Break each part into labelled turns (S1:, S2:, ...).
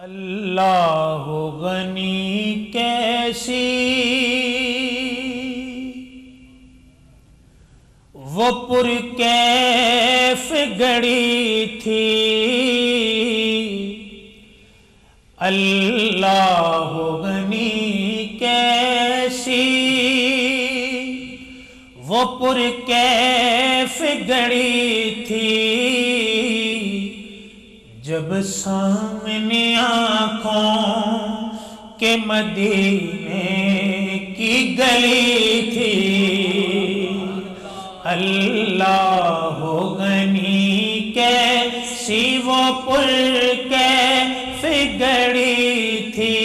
S1: اللہ غنی کیسی وہ پرکیف گڑی تھی، اللہ غنی کیسی وہ پرکیف گڑی تھی، جب سامنے آنکھوں کے مدینے کی گلی تھی، اللہ غنی کیسی وہ پرکیف گڑی تھی،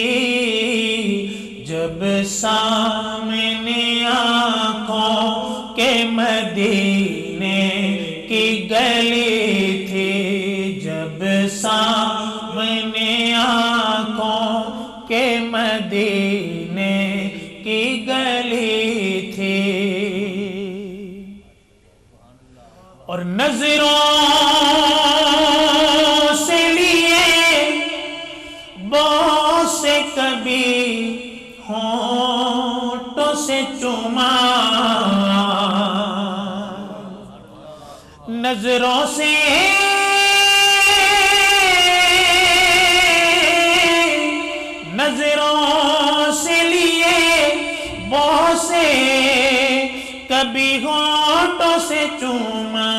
S1: جب سامنے آنکھوں کے مدینے کی گلی تھی، جب سامنے آنکھوں کے مدینے کی گلی تھی، اور نظروں سے لیے بوس سے کبھی ہونٹوں سے چوما، نظروں سے لیے بوس سے کبھی ہونٹوں سے چوما،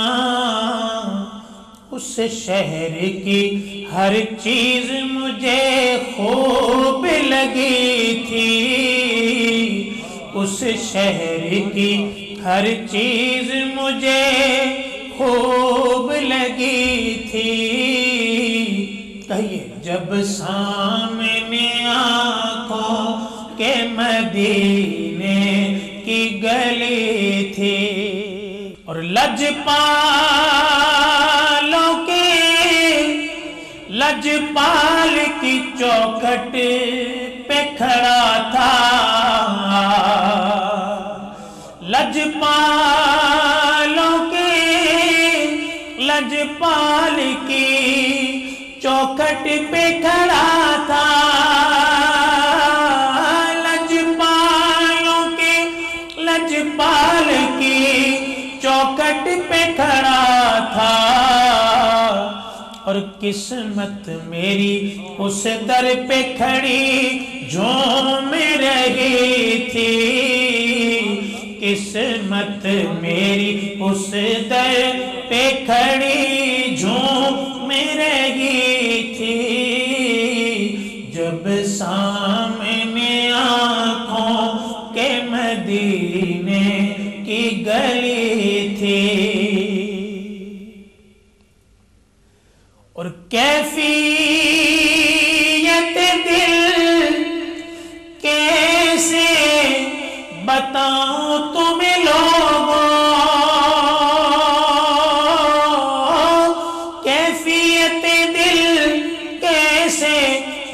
S1: اس شہر کی ہر چیز مجھے خوب لگی تھی، اس شہر کی ہر چیز مجھے خوب لگی تھی، کہیے جب سامنے آنکھوں کے مدینے کی گلی تھی، اور لجپال کی چوکھٹ پہ کھڑا تھا، لجپال کی چوکھٹ پہ کھڑا تھا، لجپال کی چوکھٹ پہ کھڑا تھا، اور قسمت میری اس در پہ کھڑی جھوم رہی تھی، قسمت میری اس در پہ کھڑی جھوم رہی تھی، جب سامنے آنکھوں کے مدینے کی گلی تھی، اور کیفیت دل کیسے بتاؤں تمہیں لوگوں، کیفیت دل کیسے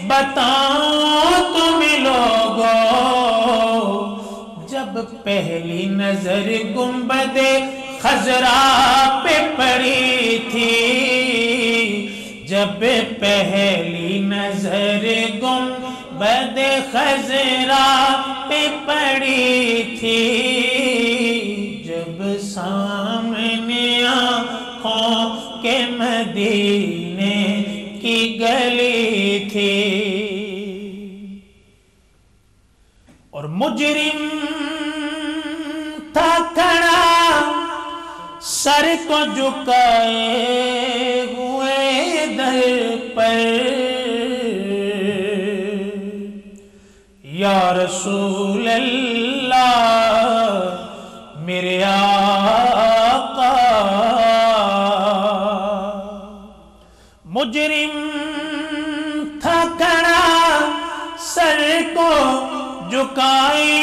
S1: بتاؤں تمہیں لوگوں، جب پہلی نظر گنبد خضرا پہ پڑی تھی، جب پہلی نظر گنبد خضرا پہ پڑی تھی، جب سامنے آنکھوں کے مدینے کی گلی تھی، اور مجرم تھا کھڑا سر کو جھکائے ہوئے در پر، یا رسول اللہ میرے آقا، مجرم تھا کھڑا سر کو جھکائے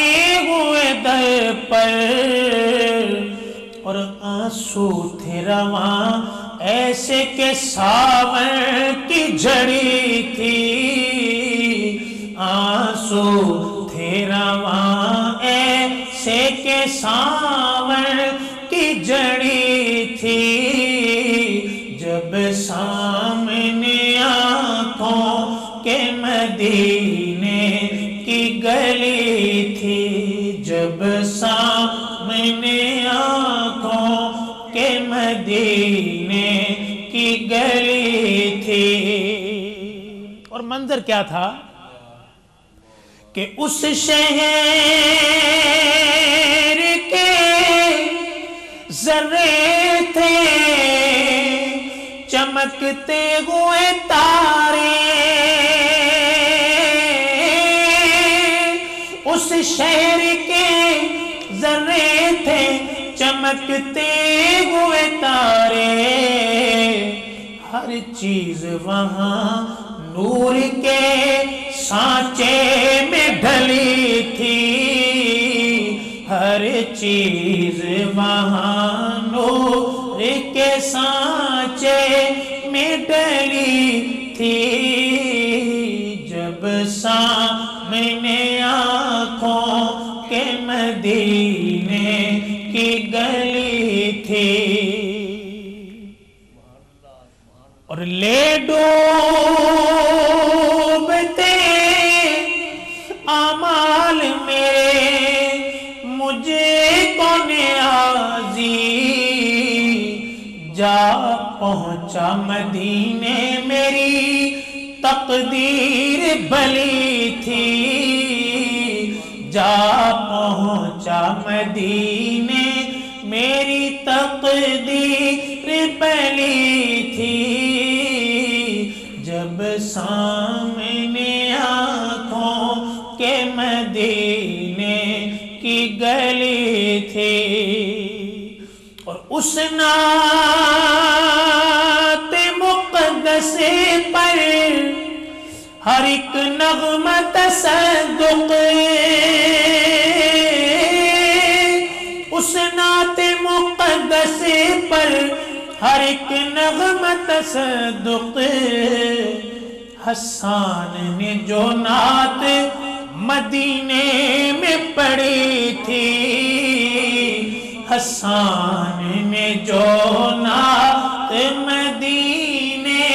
S1: ہوئے در پر، اور آنسو تھے رواں ایسے کہ ساون کی جھڑی تھی، آنسو تھے رواں ایسے کہ ساون کی جھڑی تھی، جب سامنے آنکھوں کے مدینے کی گلی تھی، جب سامنے آنکھوں کے مدینے کی گلی تھی۔ اور منظر کیا تھا کہ اس شہر کے ذرے تھے چمکتے ہوئے تارے، اس شہر کے ذرے تھے چمکتے ہوئے تارے، ہر چیز وہاں نور کے سانچے میں ڈھلی تھی، ہر چیز وہاں نور کے سانچے میں ڈھلی تھی، جب سامنے آنکھوں کے مدینے کی گلی تھی۔ اور لے ڈوبتے اعمال میرے مجھے کو نیازی، جا پہنچا مدینے میری تقدیر بھلی تھی، جا پہنچا مدینے میری تقدیر بھلی تھی، جب سامنے آنکھوں کے مدینے کی گلی تھی۔ اور اس نعت مقدس پر ہر ایک نغمہ تصدق، اس نعت مقدس پر ہر ایک نغمہ تصدق، حسان نے جو نعت مدینے میں پڑھی تھی، حسان نے جو نعت مدینے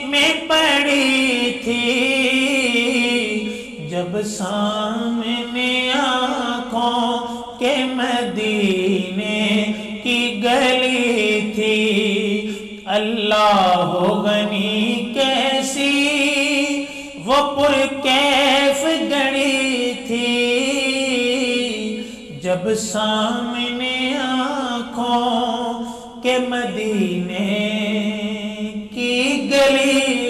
S1: میں پڑھی تھی، جب سامنے آنکھوں کے مدینے کی گلی تھی، اللہ غنی کیسی وہ پرکیف گھڑی تھی، جب سامنے آنکھوں کے مدینے کی گلی